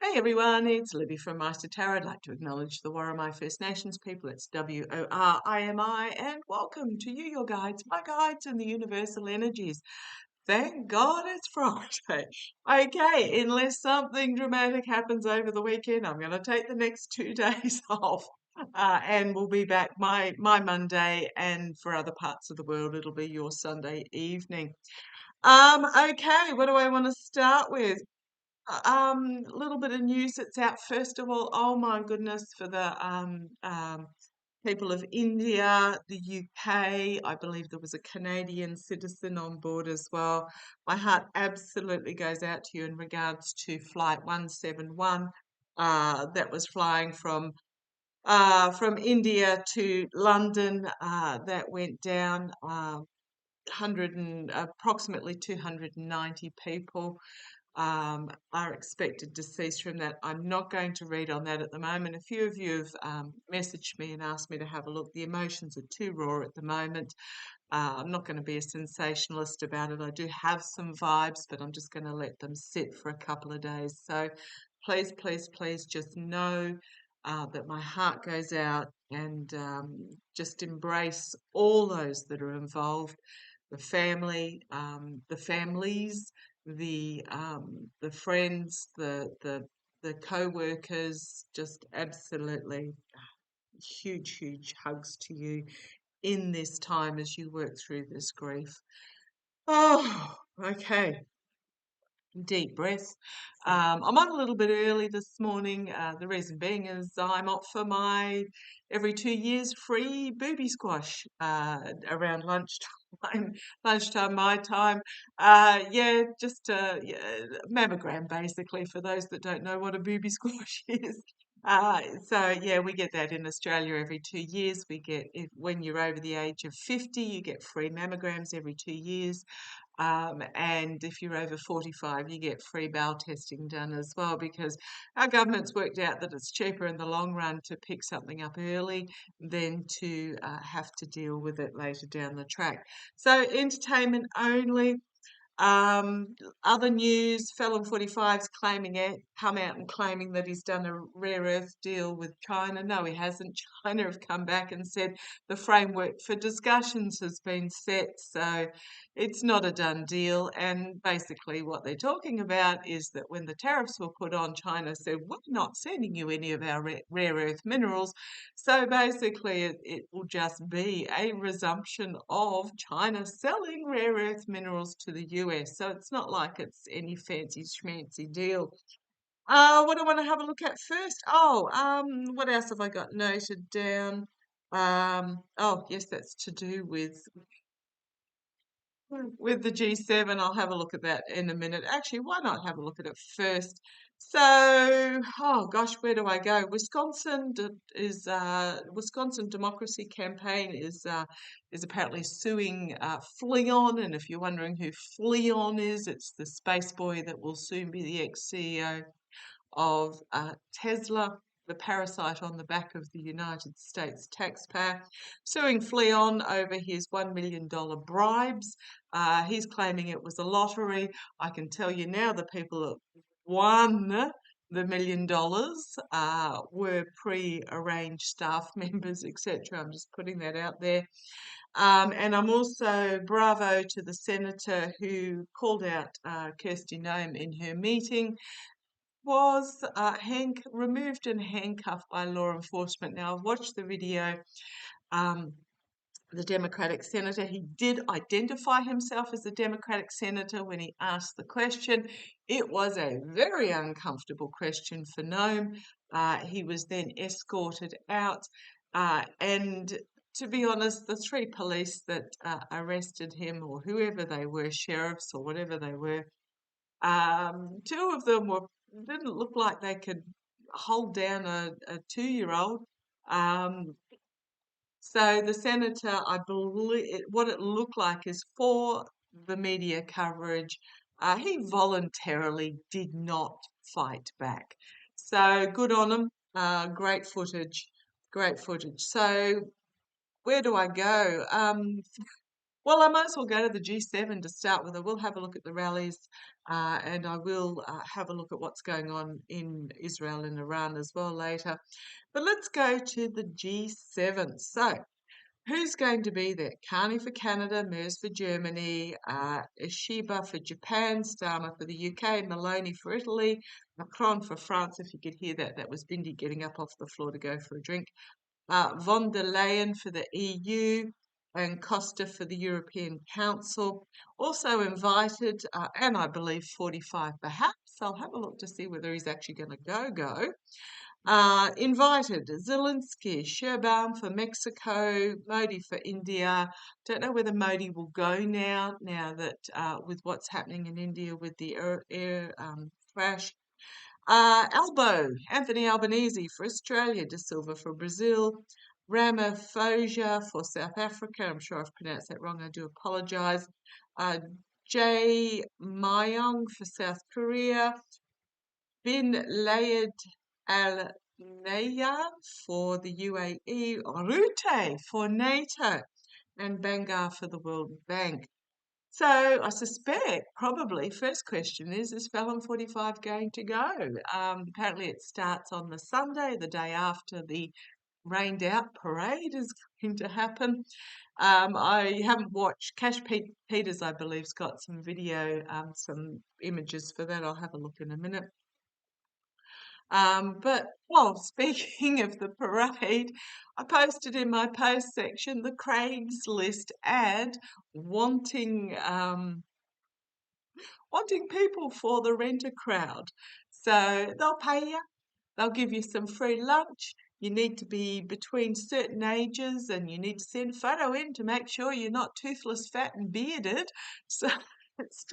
Hey everyone, it's Libby from Meister Tarot. I'd like to acknowledge the Warramai First Nations people. It's WORIMI, and welcome to you, your guides, my guides, and the universal energies. Thank God it's Friday. Okay, unless something dramatic happens over the weekend, I'm going to take the next 2 days off. And we'll be back my Monday, and for other parts of the world, it'll be your Sunday evening. Okay, what do I want to start with? A little bit of news that's out. First of all, oh my goodness, for the people of India, the UK, I believe there was a Canadian citizen on board as well. My heart absolutely goes out to you in regards to Flight 171 that was flying from India to London. That went down. 100 and approximately 290 people are expected to cease from that. I'm not going to read on that at the moment. A few of you have messaged me and asked me to have a look. The emotions are too raw at the moment. I'm not going to be a sensationalist about it. I do have some vibes, but I'm just going to let them sit for a couple of days. So please, please, please just know that my heart goes out, and just embrace all those that are involved, the family, the families, the friends, the co-workers. Just absolutely huge, huge hugs to you in this time as you work through this grief. Oh, okay. Deep breath. I'm on a little bit early this morning. The reason being is I'm up for my every 2 years free booby squash around lunchtime, lunchtime my time. Yeah, just yeah, mammogram basically for those that don't know what a booby squash is. So yeah, we get that in Australia every 2 years. We get when you're over the age of 50, you get free mammograms every 2 years. And if you're over 45, you get free bowel testing done as well, because our government's worked out that it's cheaper in the long run to pick something up early than to have to deal with it later down the track. So entertainment only. Um, Other news, felon 45's come out and claiming that he's done a rare earth deal with China. No, he hasn't. China have come back and said the framework for discussions has been set, so it's not a done deal. And basically what they're talking about is that when the tariffs were put on, China said, we're not sending you any of our rare earth minerals. So basically, it will just be a resumption of China selling rare earth minerals to the US. So it's not like it's any fancy schmancy deal. What do I want to have a look at first? Oh, what else have I got noted down? Oh, yes, that's to do with the G7. I'll have a look at that in a minute. Actually, why not have a look at it first? So, oh gosh, where do I go? Wisconsin Democracy Campaign is apparently suing Fleon, and if you're wondering who Fleon is, it's the space boy that will soon be the ex-CEO of Tesla, the parasite on the back of the United States taxpayer, suing Fleon over his $1 million bribes. He's claiming it was a lottery. I can tell you now the people that won the $1 million were pre-arranged staff members, etc. I'm just putting that out there. And I'm also bravo to the senator who called out Kirsty Noem in her meeting, was removed and handcuffed by law enforcement. Now, I've watched the video. Um, the Democratic senator, he did identify himself as a Democratic senator when he asked the question. It was a very uncomfortable question for Noem. He was then escorted out, and to be honest, the three police that arrested him, or whoever they were, sheriffs or whatever they were, two of them didn't look like they could hold down a 2-year-old. Um, so the senator, I believe, what it looked like is for the media coverage, he voluntarily did not fight back. So good on him. Great footage, great footage. So where do I go? Well, I might as well go to the G7 to start with. I will have a look at the rallies, and I will have a look at what's going on in Israel and Iran as well later. But let's go to the G7. So, who's going to be there? Carney for Canada, Merz for Germany, Ishiba for Japan, Starmer for the UK, Meloni for Italy, Macron for France. If you could hear that, that was Bindi getting up off the floor to go for a drink. Von der Leyen for the EU, and Costa for the European Council. Also invited, and I believe 45 perhaps. I'll have a look to see whether he's actually going to go. Invited Zelensky, Sherbaum for Mexico, Modi for India. Don't know whether Modi will go now that with what's happening in India with the air crash. Anthony Albanese for Australia, De Silva for Brazil, Ramaphosa for South Africa. I'm sure I've pronounced that wrong. I do apologise. Jae Myung for South Korea, Bin Layed Al Naya for the UAE, Rute for NATO, and Bangar for the World Bank. So I suspect probably first question is felon 45 going to go? Apparently it starts on the Sunday, the day after the rained out parade is going to happen. I haven't watched. Peters, I believe, has got some video, some images for that. I'll have a look in a minute. But well, speaking of the parade, I posted in my post section the Craigslist ad wanting people for the renter crowd. So they'll pay you, they'll give you some free lunch. You need to be between certain ages and you need to send a photo in to make sure you're not toothless, fat, and bearded. So it's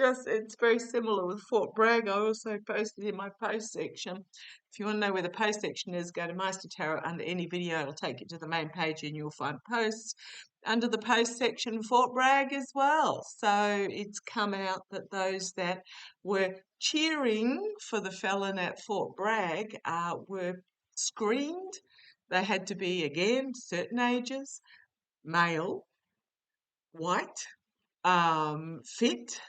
very similar with Fort Bragg. I also posted in my post section. If you want to know where the post section is, go to Meister Tarot. Under any video, it'll take you to the main page and you'll find posts. Under the post section, Fort Bragg as well. So it's come out that those that were cheering for the felon at Fort Bragg were screened. They had to be, again, certain ages, male, white, fit,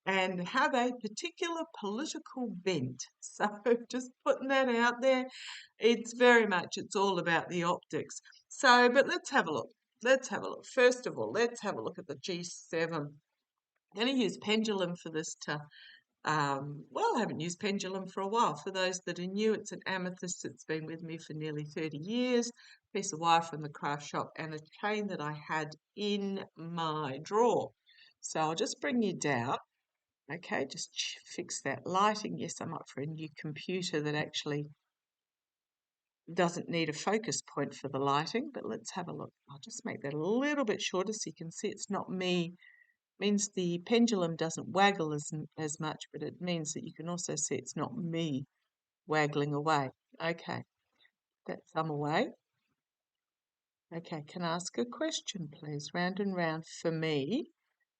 and have a particular political bent. So just putting that out there, it's all about the optics. So, but let's have a look. First of all, let's have a look at the G7. I'm going to use pendulum for this well, I haven't used pendulum for a while. For those that are new, it's an amethyst that's been with me for nearly 30 years, piece of wire from the craft shop, and a chain that I had in my drawer. So I'll just bring you down. Okay, just fix that lighting. Yes, I'm up for a new computer that actually doesn't need a focus point for the lighting, but let's have a look. I'll just make that a little bit shorter so you can see it's not me. Means the pendulum doesn't waggle as much, but it means that you can also see it's not me waggling away. Okay, that thumb away. Okay, can I ask a question, please? Round and round for me.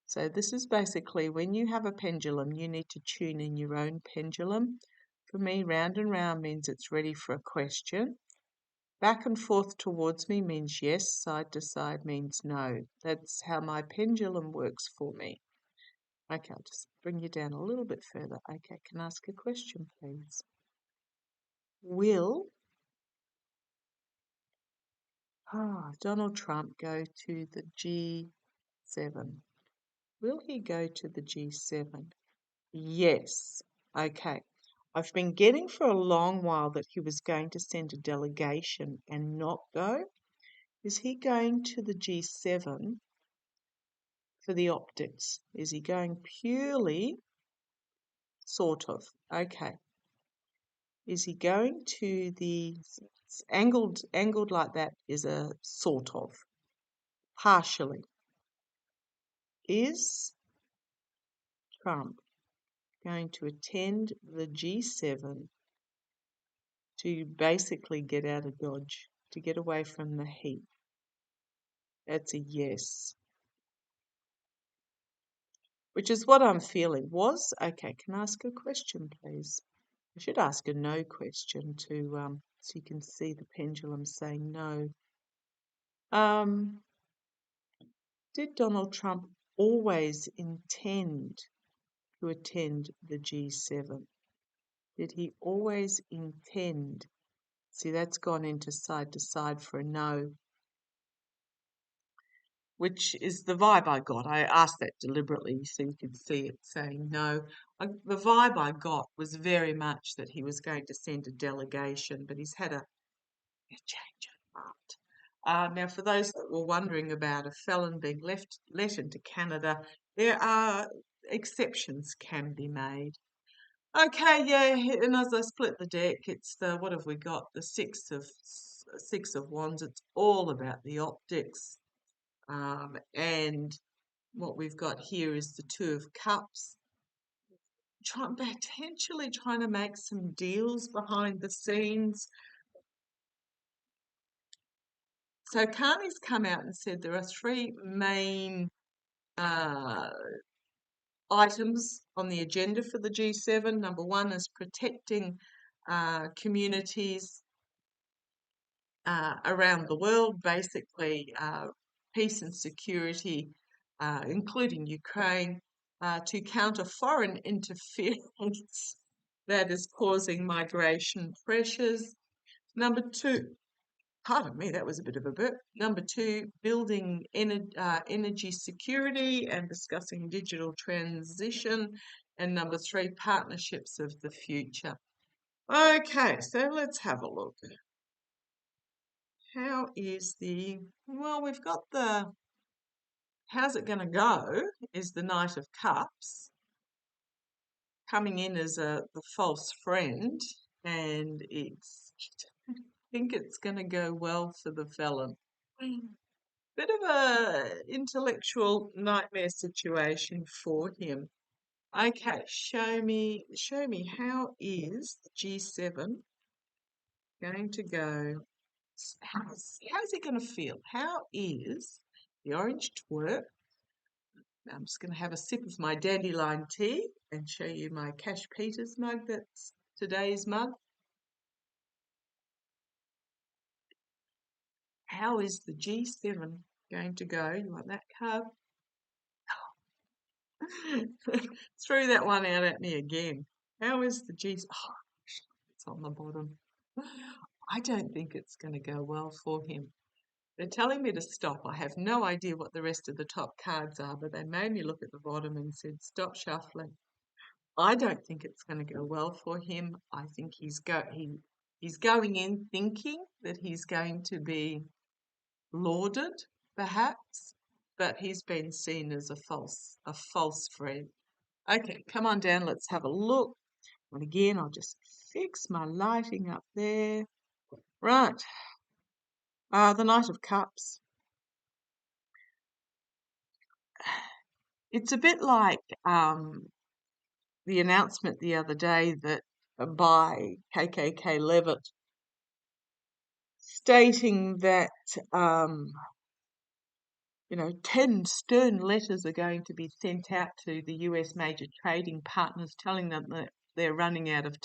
So this is basically when you have a pendulum, you need to tune in your own pendulum. For me, round and round means it's ready for a question. Back and forth towards me means yes, side to side means no. That's how my pendulum works for me. Okay, I'll just bring you down a little bit further. Okay, can I ask a question, please? Will Donald Trump go to the G7? Will he go to the G7? Yes. Okay. I've been getting for a long while that he was going to send a delegation and not go. Is he going to the G7 for the optics? Is he going purely sort of? Okay. Is he going to the angled like that is a sort of, partially. Is Trump going to attend the G7 to basically get out of Dodge, to get away from the heat? That's a yes. Which is what I'm feeling. Okay, can I ask a question, please? I should ask a no question to so you can see the pendulum saying no. Did Donald Trump always intend to attend the G7? Did he always intend? See, that's gone into side to side for a no, which is the vibe I got. I asked that deliberately so you could see it saying no. The vibe I got was very much that he was going to send a delegation, but he's had a change of heart. Now, for those that were wondering about a felon being let into Canada, there are exceptions can be made. Okay, yeah, and as I split the deck, it's the, what have we got? The six of wands. It's all about the optics. And what we've got here is the Two of Cups. Potentially trying to make some deals behind the scenes. So Carney's come out and said there are three main items on the agenda for the G7. Number one is protecting communities around the world, basically peace and security, including Ukraine, to counter foreign interference that is causing migration pressures. Number two, pardon me, that was a bit of a burp. Number two, building energy security and discussing digital transition. And number three, partnerships of the future. Okay, so let's have a look. How is well, we've got the, how's it going to go is the Knight of Cups coming in as the false friend, and I think it's going to go well for the felon. Bit of a intellectual nightmare situation for him. Okay, show me how is the G7 going to go? How's he going to feel? How is the orange twerp? I'm just going to have a sip of my dandelion tea and show you my Cash Peters mug. That's today's mug. How is the G7 going to go? You want that card? Threw that one out at me again. How is the G7? Oh, it's on the bottom. I don't think it's going to go well for him. They're telling me to stop. I have no idea what the rest of the top cards are, but they made me look at the bottom and said, stop shuffling. I don't think it's going to go well for him. I think he's going in thinking that he's going to be lauded, perhaps, but he's been seen as a false friend. Okay, come on down. Let's have a look. And again, I'll just fix my lighting up there. Right. The Knight of Cups. It's a bit like the announcement the other day that by KKK Levitt stating that 10 stern letters are going to be sent out to the US major trading partners telling them that they're running out of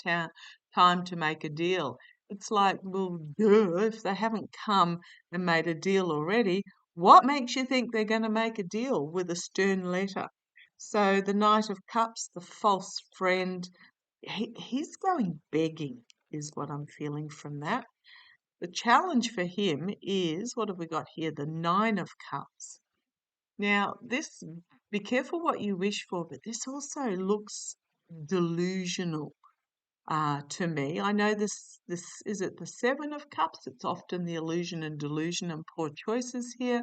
time to make a deal. It's like, well, duh, if they haven't come and made a deal already, what makes you think they're going to make a deal with a stern letter? So the Knight of Cups, the false friend, he's going begging is what I'm feeling from that. The challenge for him is, what have we got here? The Nine of Cups. Now, this, be careful what you wish for, but this also looks delusional to me. I know this is it the Seven of Cups? It's often the illusion and delusion and poor choices here.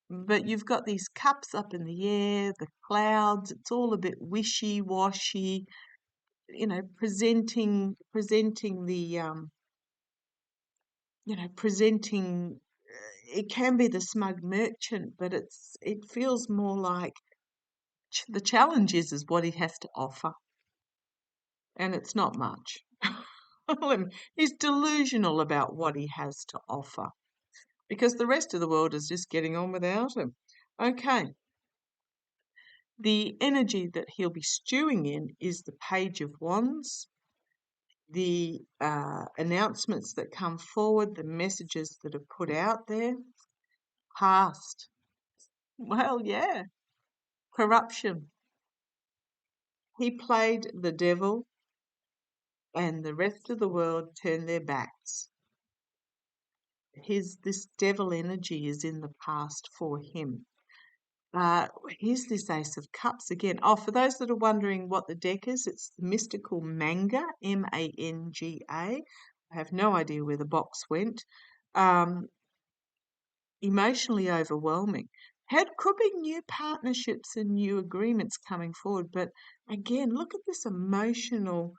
But you've got these cups up in the air, the clouds, it's all a bit wishy-washy, presenting the presenting, it can be the smug merchant, but it feels more like the challenge is what he has to offer, and it's not much. He's delusional about what he has to offer because the rest of the world is just getting on without him. Okay. The energy that he'll be stewing in is the Page of Wands. The announcements that come forward, the messages that are put out there, past. Well, yeah. corruption. He played the devil, and the rest of the world turned their backs. This devil energy is in the past for him. Here's this Ace of Cups again. Oh, for those that are wondering what the deck is, it's the mystical manga, Manga. I have no idea where the box went. Emotionally overwhelming. Could be new partnerships and new agreements coming forward, but again, look at this emotional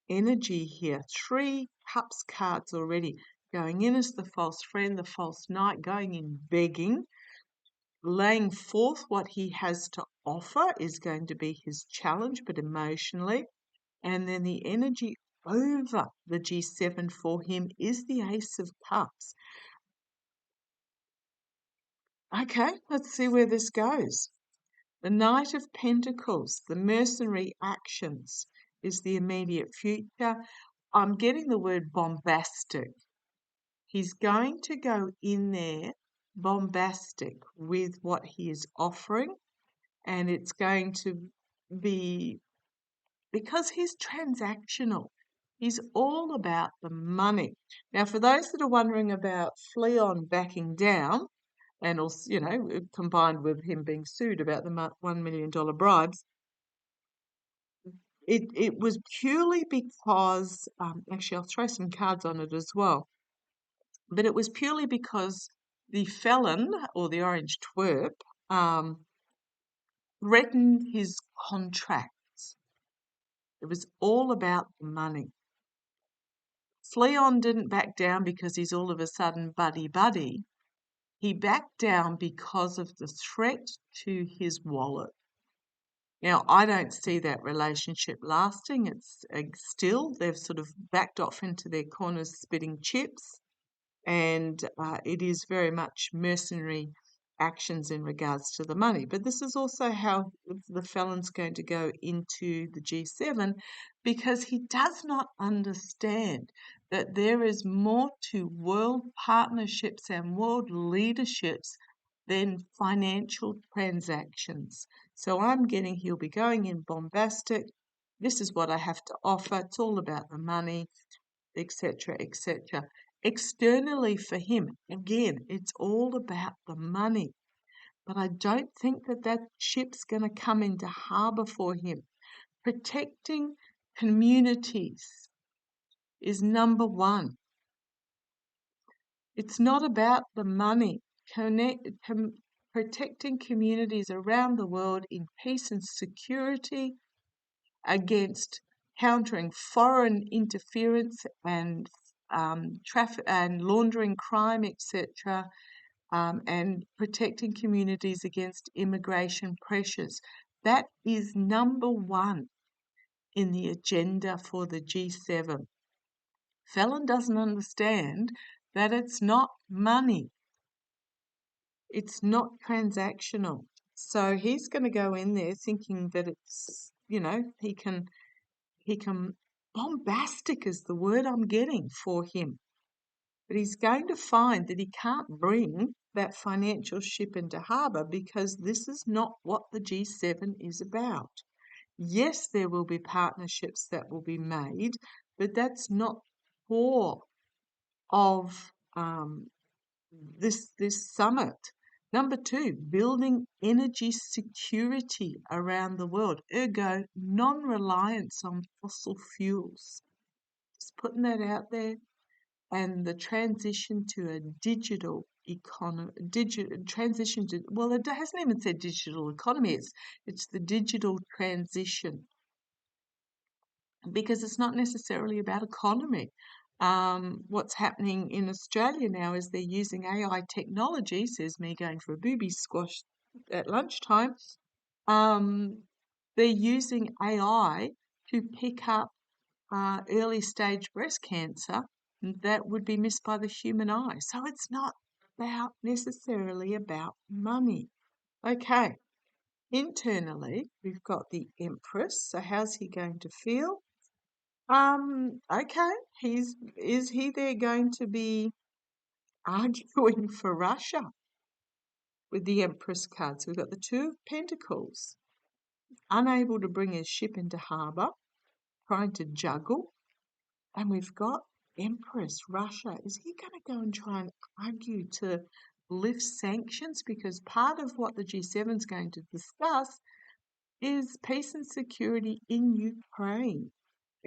energy here. 3 Cups cards already. Going in as the false friend, the false knight, going in begging, laying forth what he has to offer is going to be his challenge, but emotionally. And then the energy over the G7 for him is the Ace of Cups. Okay, let's see where this goes. The Knight of Pentacles, the mercenary actions, is the immediate future. I'm getting the word bombastic. He's going to go in there bombastic with what he is offering, and it's going to be, because he's transactional. He's all about the money. Now, for those that are wondering about Fleon backing down, and also, combined with him being sued about the $1 million bribes, it was purely because, actually, I'll throw some cards on it as well, but it was purely because the felon, or the orange twerp, threatened his contracts. It was all about the money. Fleon didn't back down because he's all of a sudden buddy-buddy. He backed down because of the threat to his wallet. Now, I don't see that relationship lasting. It's still, they've sort of backed off into their corners spitting chips, and it is very much mercenary actions in regards to the money. But this is also how the felon's going to go into the G7, because he does not understand that there is more to world partnerships and world leaderships than financial transactions. So I'm getting he'll be going in bombastic. This is what I have to offer. It's all about the money, etc., etc. Externally for him, again, it's all about the money. But I don't think that ship's going to come into harbour for him. Protecting communities is number one. It's not about the money. Protecting communities around the world in peace and security against countering foreign interference and traffic and laundering crime, etc., and protecting communities against immigration pressures. That is number one in the agenda for the G7. Felon doesn't understand that it's not money. It's not transactional. So he's going to go in there thinking that it's, he can, bombastic is the word I'm getting for him. But he's going to find that he can't bring that financial ship into harbour, because this is not what the G7 is about. Yes, there will be partnerships that will be made, but that's not core of this summit. Number 2, building energy security around the world, ergo non-reliance on fossil fuels. Just putting that out there. And the transition to a digital economy, well, it hasn't even said digital economy, it's the digital transition, because it's not necessarily about economy. What's happening in Australia now is they're using AI technology, says me going for a booby squash at lunchtime. They're using AI to pick up early stage breast cancer that would be missed by the human eye. So it's not necessarily about money. Okay, internally, we've got the Empress. So how's he going to feel? Okay, is he there going to be arguing for Russia with the Empress card? So we've got the Two of Pentacles. unable to bring his ship into harbour, trying to juggle. And we've got Empress Russia. Is he going to go and try and argue to lift sanctions? Because part of what the G7 is going to discuss is peace and security in Ukraine.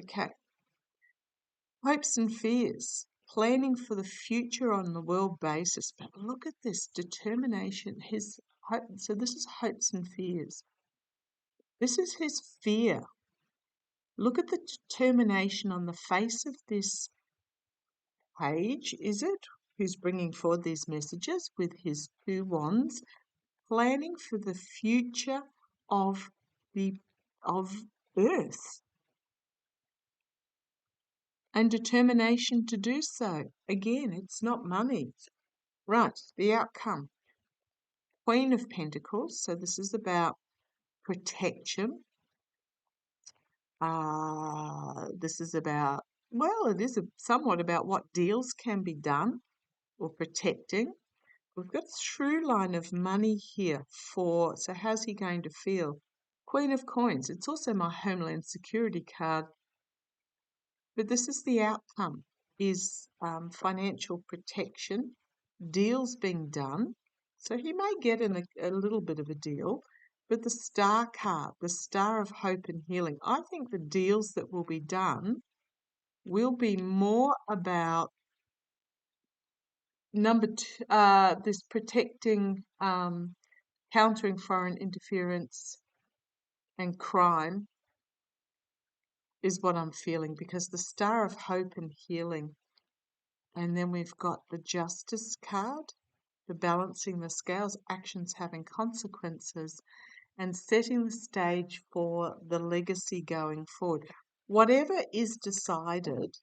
Okay. Hopes and fears. Planning for the future on the world basis. But look at this determination. So this is hopes and fears. This is his fear. Look at the determination on the face of this page, is it? Who's bringing forward these messages with his two wands, planning for the future of of Earth, and determination to do so. Again, it's not money. Right, the outcome. Queen of Pentacles, so this is about protection. This is about, well, it is somewhat about what deals can be done or protecting. We've got a through line of money here so how's he going to feel? Queen of Coins, it's also my Homeland Security card, but this is the outcome, is financial protection, deals being done. So he may get in a little bit of a deal, but the Star card, the Star of Hope and Healing, I think the deals that will be done will be more about number two, this protecting, countering foreign interference and crime is what I'm feeling, because the Star of Hope and Healing. And then we've got the Justice card, the balancing the scales, actions having consequences, and setting the stage for the legacy going forward. Whatever is decided,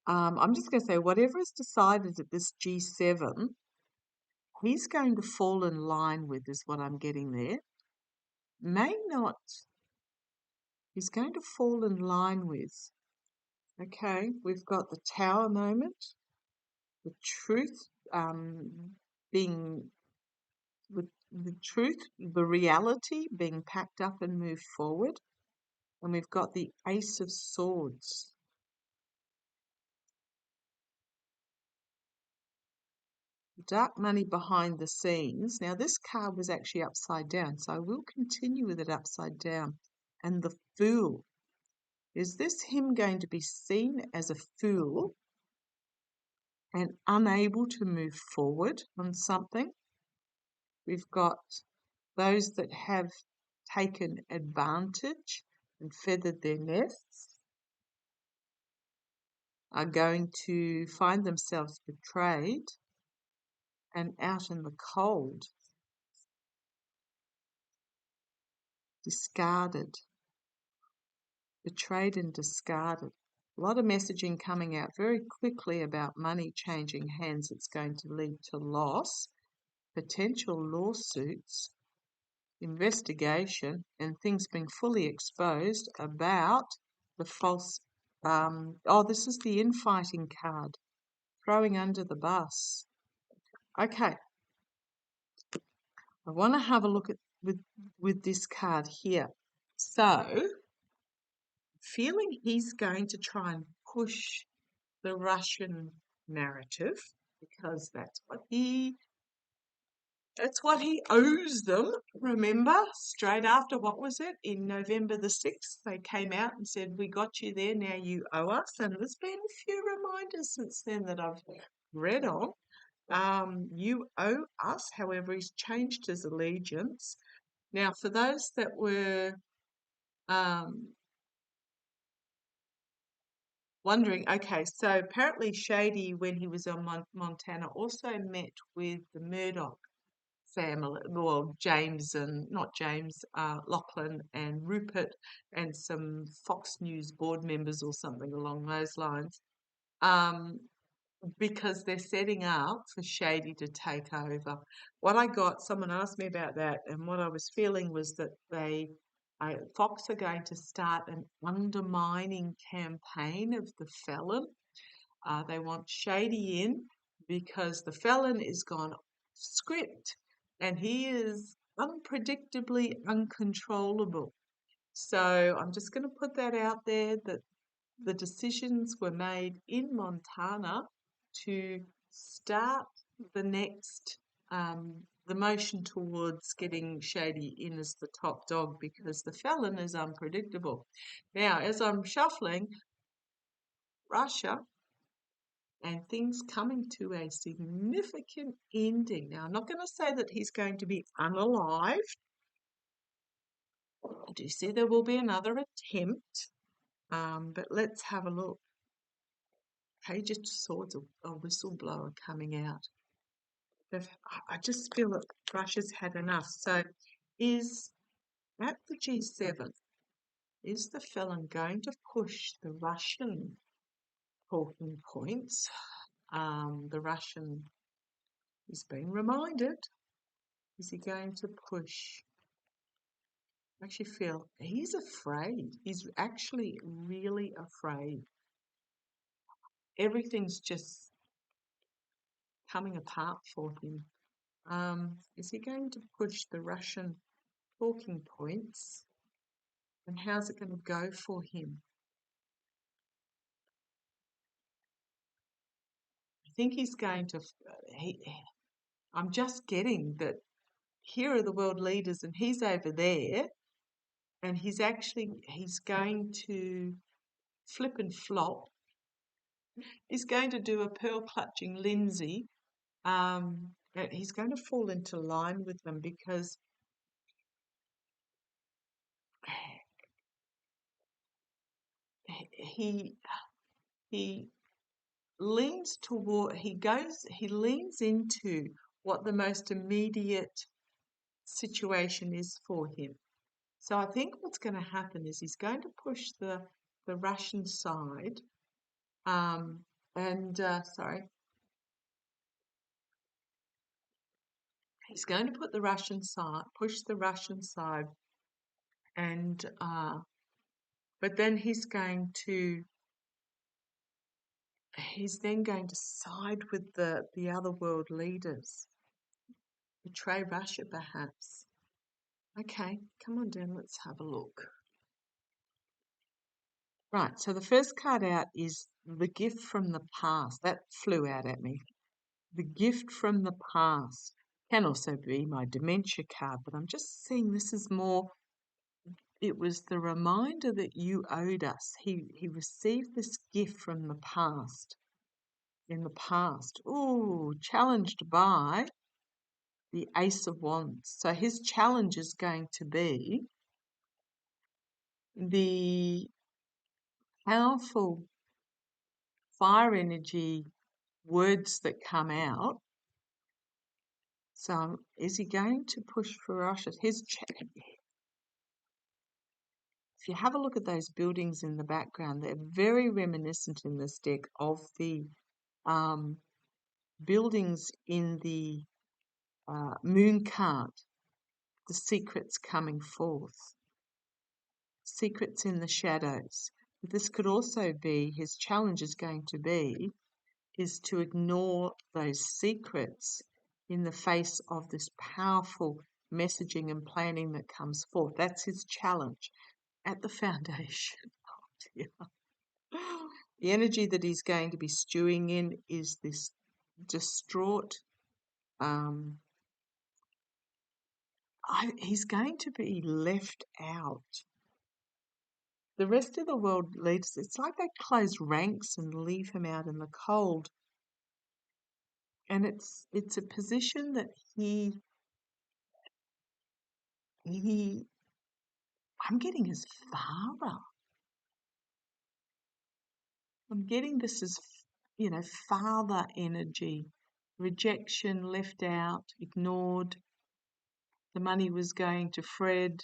I'm just going to say, whatever is decided at this G7, he's going to fall in line with, is what I'm getting there. May not, he's going to fall in line with. Okay, we've got the Tower moment, the truth being, the truth, the reality being packed up and moved forward. And we've got the Ace of Swords. Dark money behind the scenes. Now, this card was actually upside down, so I will continue with it upside down. And the Fool. Is this him going to be seen as a fool and unable to move forward on something? We've got those that have taken advantage and feathered their nests are going to find themselves betrayed and out in the cold, discarded, betrayed and discarded. A lot of messaging coming out very quickly about money changing hands. It's going to lead to loss, potential lawsuits, investigation, and things being fully exposed about the false. This is the infighting card, throwing under the bus. Okay, I want to have a look at with this card here. So, feeling he's going to try and push the Russian narrative, because that's what he owes them. Remember, straight after, what was it, in November the 6th, they came out and said, we got you there, now you owe us. And there's been a few reminders since then that I've read on. You owe us. However, he's changed his allegiance. Now, for those that were wondering, okay, so apparently Shady, when he was on Montana, also met with the Murdoch family, well, James and, not James, Lachlan and Rupert, and some Fox News board members or something along those lines, because they're setting up for Shady to take over. What I got, someone asked me about that, and what I was feeling was that Fox are going to start an undermining campaign of the felon. They want Shady in because the felon is gone script, and he is unpredictably uncontrollable. So I'm just going to put that out there that the decisions were made in Montana to start the next, the motion towards getting Shady in as the top dog because the felon is unpredictable. Now, as I'm shuffling, Russia and things coming to a significant ending. Now, I'm not going to say that he's going to be unalived. I do see there will be another attempt, but let's have a look. Page of Swords, a whistleblower coming out. I just feel that Russia's had enough. So is at the G7, is the felon going to push the Russian talking points? The Russian is being reminded. Is he going to push? I actually feel he's afraid. He's actually really afraid. Everything's just coming apart for him. Is he going to push the Russian talking points? And how's it going to go for him? I think he's going to. I'm just getting that here are the world leaders, and he's over there, and he's going to flip and flop. He's going to do a pearl clutching Lindsay. He's going to fall into line with them because he leans into what the most immediate situation is for him. So I think what's going to happen is he's going to push the Russian side, he's going to put the Russian side, push the Russian side, and but then he's then going to side with the other world leaders, betray Russia perhaps. Okay, come on down, let's have a look. Right, so the first card out is the gift from the past. That flew out at me. The gift from the past can also be my dementia card, but I'm just seeing this is more, it was the reminder that you owed us. He received this gift from the past, in the past. Ooh, challenged by the Ace of Wands. So his challenge is going to be the powerful fire energy words that come out. So is he going to push for Russia? If you have a look at those buildings in the background, they're very reminiscent in this deck of the buildings in the moon card, the secrets coming forth, secrets in the shadows. But this could also be, his challenge is going to be, is to ignore those secrets in the face of this powerful messaging and planning that comes forth. That's his challenge at the foundation. Oh dear. The energy that he's going to be stewing in is this distraught, he's going to be left out. The rest of the world leaders, it's like they close ranks and leave him out in the cold. And it's a position that I'm getting his father. I'm getting this as, father energy, rejection, left out, ignored. The money was going to Fred.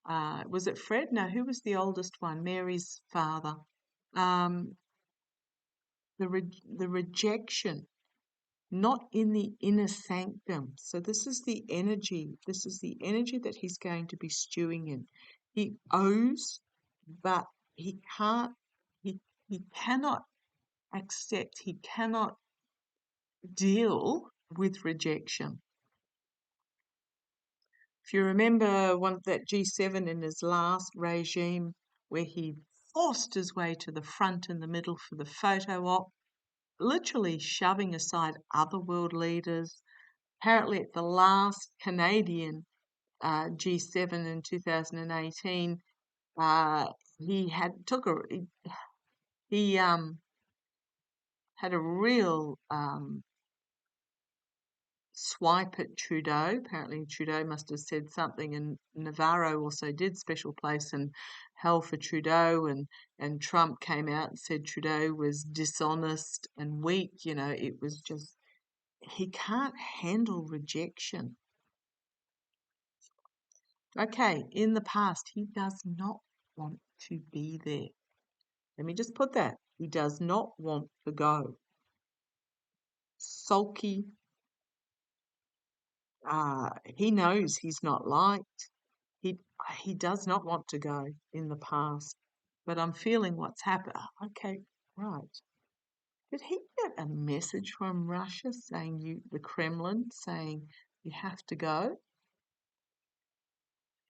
Was it Fred? No, who was the oldest one? Mary's father. The rejection, not in the inner sanctum. So this is the energy. This is the energy that he's going to be stewing in. He owes, but he can't. He cannot accept. He cannot deal with rejection. If you remember that G7 in his last regime, where he forced his way to the front in the middle for the photo op, literally shoving aside other world leaders. Apparently, at the last Canadian G7 in 2018, he had a real swipe at Trudeau. Apparently, Trudeau must have said something, and Navarro also did special place and hell for Trudeau, and Trump came out and said Trudeau was dishonest and weak. It was just, he can't handle rejection. Okay, in the past, he does not want to be there. Let me just put that. He does not want to go. Sulky. He knows he's not liked. He does not want to go in the past. But I'm feeling what's happened. Okay, right. Did he get a message from Russia saying the Kremlin saying you have to go?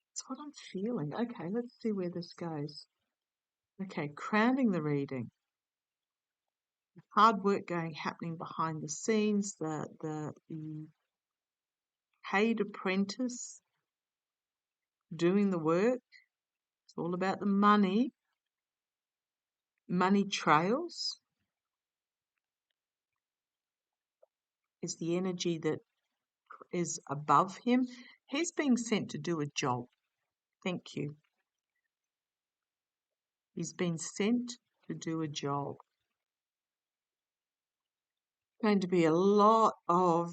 That's what I'm feeling. Okay, let's see where this goes. Okay, crowning the reading. Hard work happening behind the scenes, the paid apprentice doing the work. It's all about the money. Money trails is the energy that is above him. He's being sent to do a job. Thank you. He's been sent to do a job. Going to be a lot of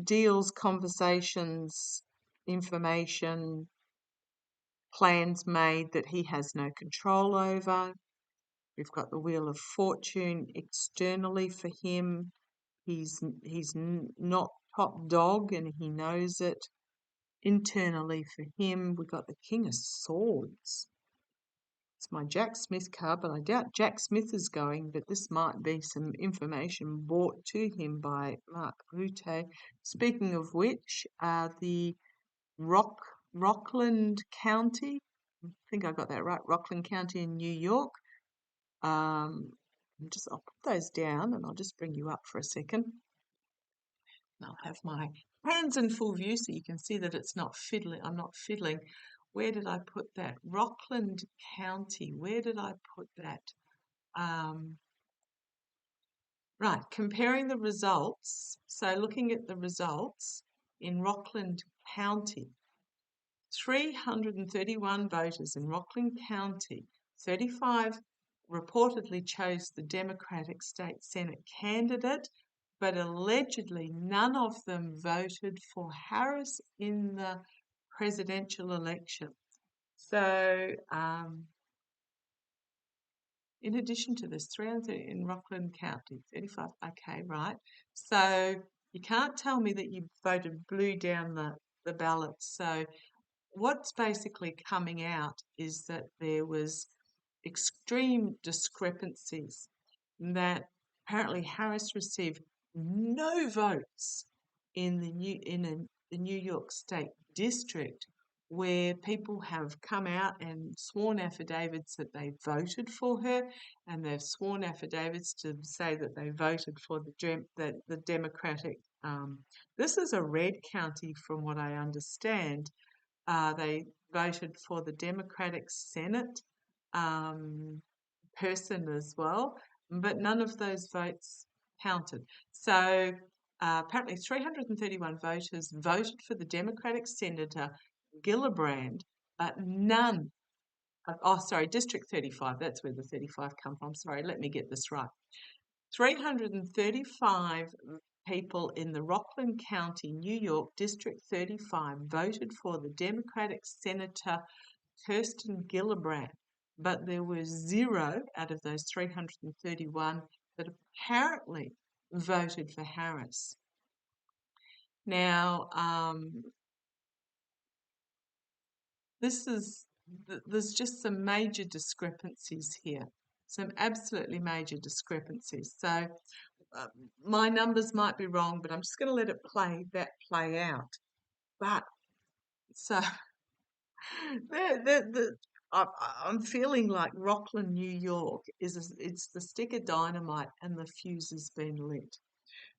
deals, conversations, information, plans made that he has no control over. We've got the Wheel of Fortune externally for him. He's not top dog and he knows it. Internally for him, we've got the King of Swords. It's my Jack Smith card, but I doubt Jack Smith is going, but this might be some information brought to him by Mark Rutte. Speaking of which, the Rockland County, I think I got that right, Rockland County in New York. I'll put those down and I'll just bring you up for a second. And I'll have my hands in full view so you can see that it's not fiddling. I'm not fiddling. Where did I put that? Rockland County. Where did I put that? Right, comparing the results. So looking at the results in Rockland County, 331 voters in Rockland County, 35 reportedly chose the Democratic State Senate candidate, but allegedly none of them voted for Harris in the presidential election. So, in addition to this, 330 in Rockland County, 35, okay, right. So, you can't tell me that you voted blue down the ballot. So, what's basically coming out is that there was extreme discrepancies, that apparently Harris received no votes in the New York State District, where people have come out and sworn affidavits that they voted for her, and they've sworn affidavits to say that they voted for the Democratic. This is a red county, from what I understand. They voted for the Democratic Senate person as well, but none of those votes counted. So apparently 331 voters voted for the Democratic Senator Gillibrand, but none District 35, that's where the 35 come from. Sorry, let me get this right. 335 people in the Rockland County, New York, District 35 voted for the Democratic Senator Kirsten Gillibrand, but there were 0 out of those 331 that apparently voted for Harris. Now, there's just some major discrepancies here, some absolutely major discrepancies. So my numbers might be wrong, but I'm just going to let it play out. But So the I'm feeling like Rockland, New York it's the stick of dynamite and the fuse has been lit.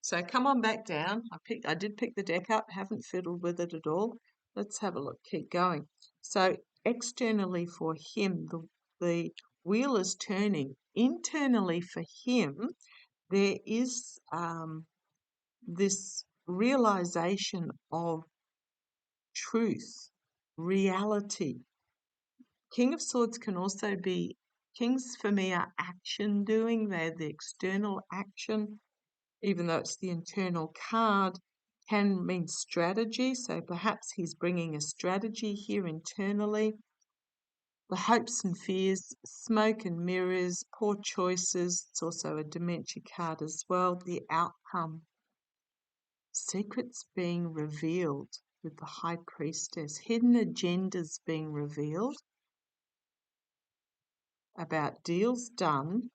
So come on back down. I did pick the deck up, haven't fiddled with it at all. Let's have a look, keep going. So externally for him, the wheel is turning. Internally for him, there is this realization of truth, reality. King of Swords can also be, Kings for me are action doing, they're the external action, even though it's the internal card, can mean strategy. So perhaps he's bringing a strategy here internally. The hopes and fears, smoke and mirrors, poor choices. It's also a dementia card as well. The outcome, secrets being revealed with the High Priestess, hidden agendas being revealed about deals done.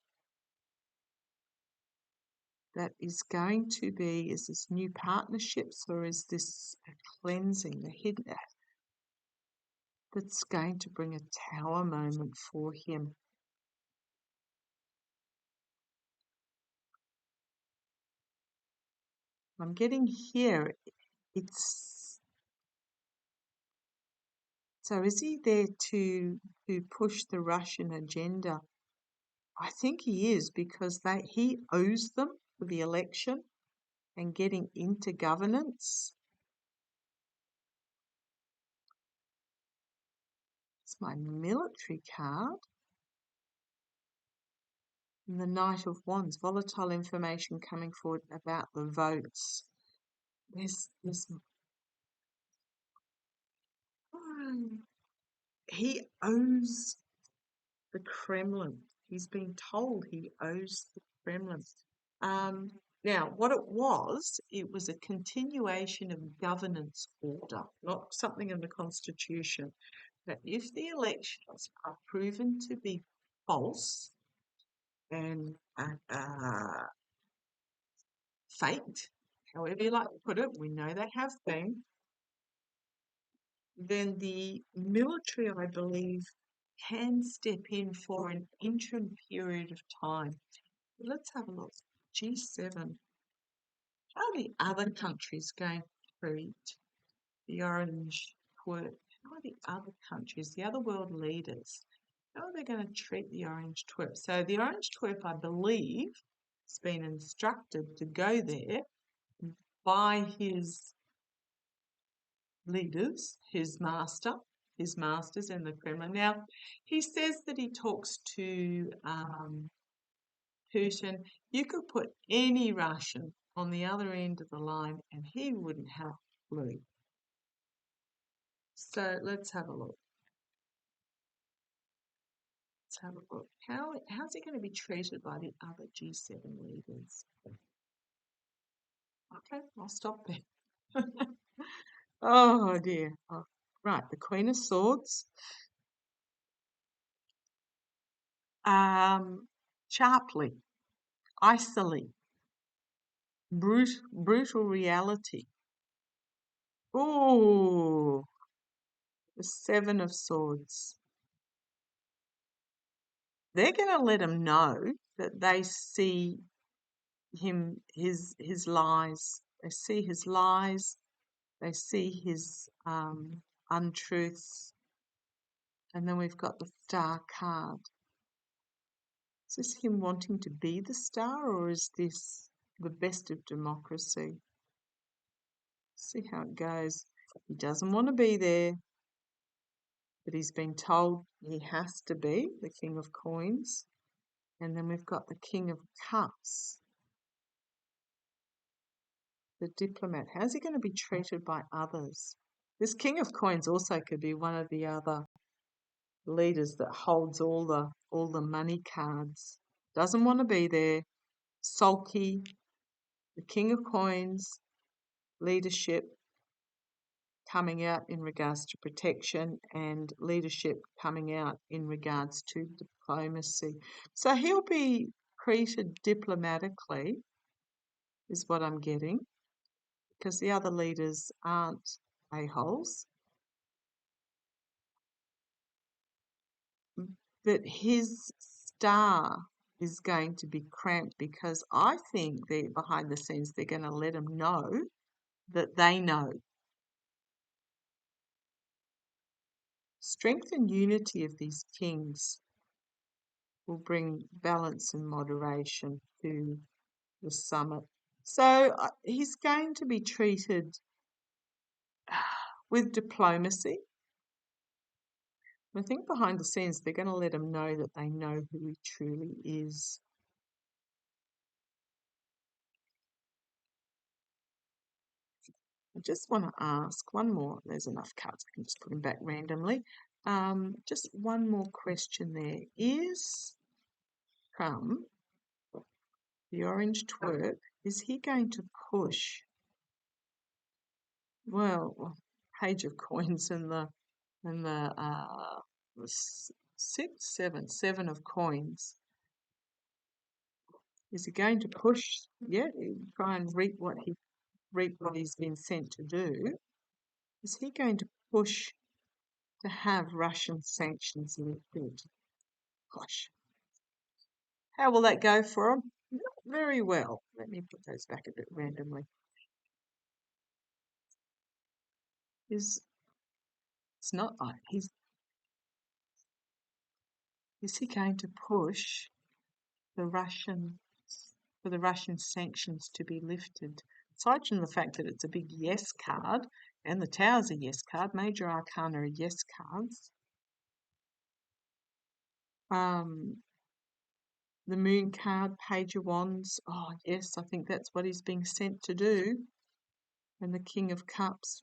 That is going to be, is this new partnerships or is this a cleansing, the hidden, that's going to bring a tower moment for him. I'm getting here, it's, so is he there to push the Russian agenda? I think he is, because he owes them for the election and getting into governance. It's my military card. And the Knight of Wands, volatile information coming forward about the votes. There's he owes the Kremlin. He's been told he owes the Kremlin. Now, what it was a continuation of governance order, not something in the Constitution. That if the elections are proven to be false and faked, however you like to put it, we know they have been, then the military, I believe, can step in for an interim period of time. Let's have a look. G7. How are the other countries going to treat the orange twerp? How are the other countries, the other world leaders, how are they going to treat the orange twerp? So the orange twerp, I believe, has been instructed to go there by his leaders, his masters in the Kremlin. Now, he says that he talks to Putin. You could put any Russian on the other end of the line and he wouldn't have a clue. So let's have a look. Let's have a look. How's he going to be treated by the other G7 leaders? Okay, I'll stop there. Oh dear. Oh, right, the Queen of Swords. Sharply, icily, brutal reality. Oh, the Seven of Swords. They're going to let him know that they see his lies. They see his lies. They see his untruths. And then we've got the Star card. Is this him wanting to be the star, or is this the best of democracy? See how it goes. He doesn't want to be there, but he's been told he has to be the King of Coins. And then we've got the King of Cups, the diplomat. How's he going to be treated by others? This King of Coins also could be one of the other leaders that holds all the money cards. Doesn't want to be there. Sulky. The King of Coins, leadership coming out in regards to protection and leadership coming out in regards to diplomacy. So he'll be treated diplomatically, is what I'm getting, because the other leaders aren't a-holes. that his star is going to be cramped, because I think they behind the scenes they're going to let him know that they know. Strength and unity of these kings will bring balance and moderation to the summit. So he's going to be treated with diplomacy. I think behind the scenes they're going to let him know that they know who he truly is. I just want to ask one more. There's enough cards. I can just put them back randomly. Just one more question there. Is Crumb, the orange twerp, is he going to push, well, Page of Coins and the seven of coins? Is he going to push? Yeah, try and reap what he's been sent to do. Is he going to push to have Russian sanctions lifted? Gosh, how will that go for him? Not very well. Let me put those back a bit randomly. It's not like is he going to push the for the Russian sanctions to be lifted? Aside from the fact that it's a big yes card and the Tower's a yes card, Major Arcana are yes cards. The Moon card, Page of Wands. Oh, yes, I think that's what he's being sent to do. And the King of Cups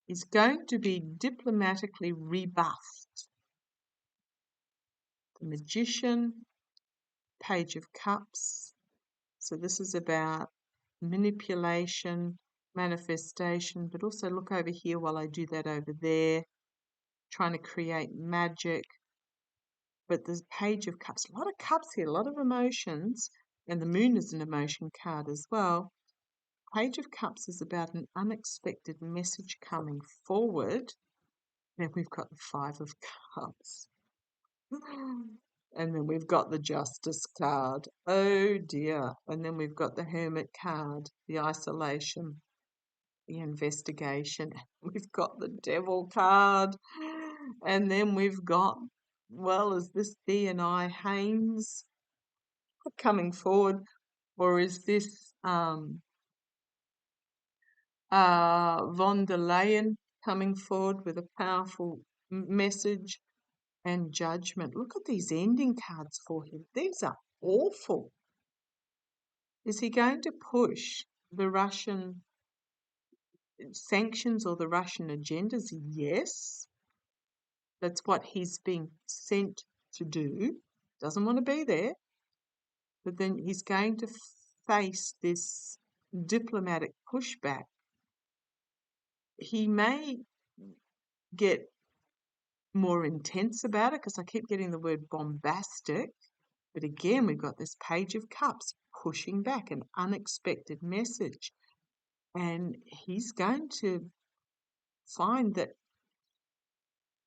is going to be diplomatically rebuffed. The Magician, Page of Cups. So this is about manipulation, manifestation, but also look over here while I do that over there, trying to create magic. But there's Page of Cups, a lot of cups here, a lot of emotions, and the Moon is an emotion card as well. Page of Cups is about an unexpected message coming forward. Then we've got the Five of Cups. And then we've got the Justice card. Oh dear. And then we've got the Hermit card, the isolation, the investigation. We've got the Devil card. And then we've got, well, is this D&I Haynes coming forward? Or is this von der Leyen coming forward with a powerful message and judgment? Look at these ending cards for him. These are awful. Is he going to push the Russian sanctions or the Russian agendas? Yes. That's what he's being sent to do. Doesn't want to be there. But then he's going to face this diplomatic pushback. He may get more intense about it because I keep getting the word bombastic. But again, we've got this Page of Cups pushing back an unexpected message. And he's going to find that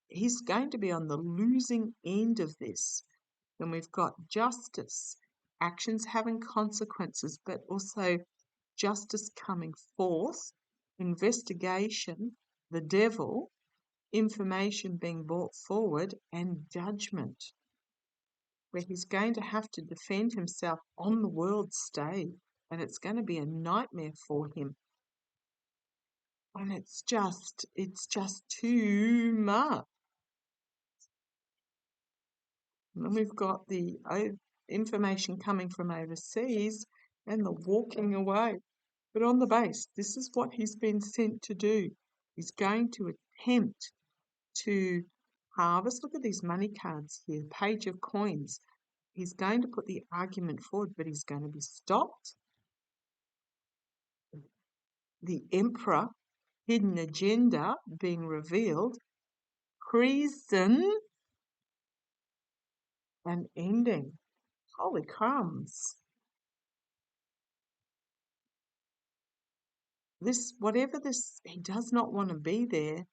he's going to be on the losing end of this. Then we've got justice, actions having consequences, but also justice coming forth, investigation, the devil, information being brought forward, and judgment, where he's going to have to defend himself on the world stage, and it's going to be a nightmare for him. And it's just too much. And then we've got the information coming from overseas and the walking away. But on the base, this is what he's been sent to do. He's going to attempt to harvest. Look at these money cards here, Page of Coins. He's going to put the argument forward, but he's going to be stopped. The Emperor, hidden agenda being revealed, treason, and ending. Holy crumbs. Whatever this, he does not want to be there.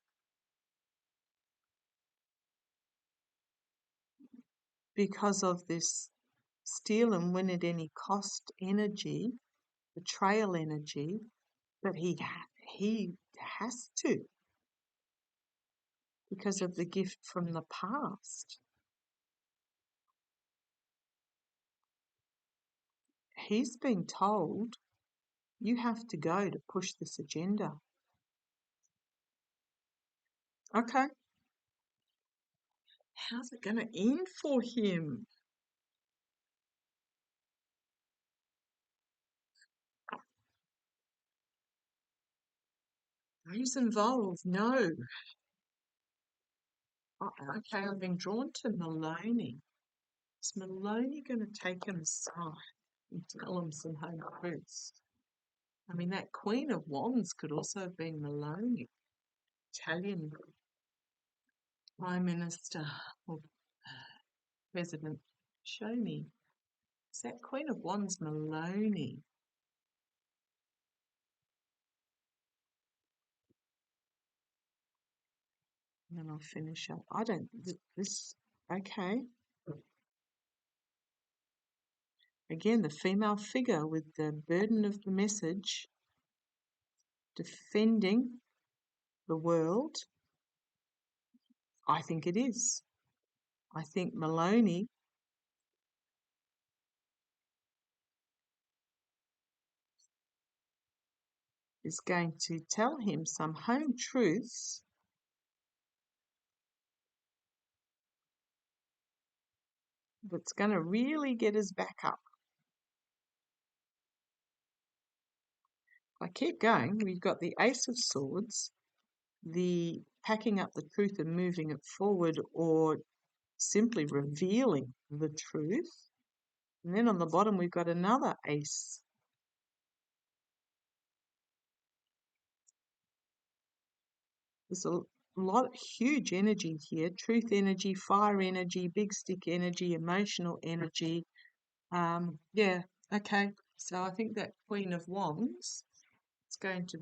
because of this steal and win at any cost energy, betrayal energy, but he has to because of the gift from the past. He's been told, you have to go to push this agenda. Okay. How's it going to end for him? Who's involved? No. Oh, okay, I've been drawn to Maloney. Is Maloney going to take him aside and tell him some home truths? I mean, that Queen of Wands could also have been Maloney, Italian Prime Minister or President. Show me. Is that Queen of Wands Maloney? And then I'll finish up. I don't, this, okay. Again, the female figure with the burden of the message, defending the world. I think it is. I think Maloney is going to tell him some home truths that's going to really get his back up. I keep going. We've got the Ace of Swords, the packing up the truth and moving it forward, or simply revealing the truth. And then on the bottom, we've got another ace. There's a lot, huge energy here, truth energy, fire energy, big stick energy, emotional energy. Yeah, okay. So I think that Queen of Wands is going to,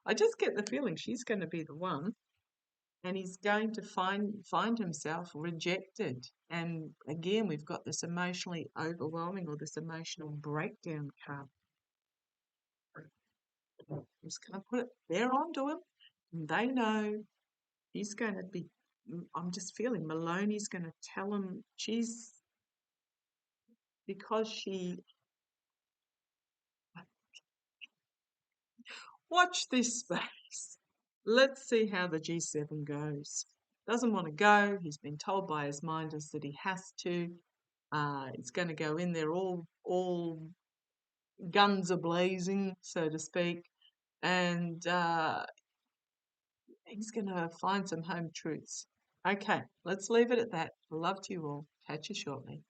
I just get the feeling she's going to be the one, and he's going to find himself rejected. And again, we've got this emotionally overwhelming or this emotional breakdown card. I'm just going to put it there onto him. And they know he's going to be, I'm just feeling Maloney's going to tell him because she, watch this space. Let's see how the G7 goes. Doesn't want to go. He's been told by his minders that he has to. He's going to go in there all guns are blazing, so to speak, and he's going to find some home truths. Okay, let's leave it at that. Love to you all. Catch you shortly.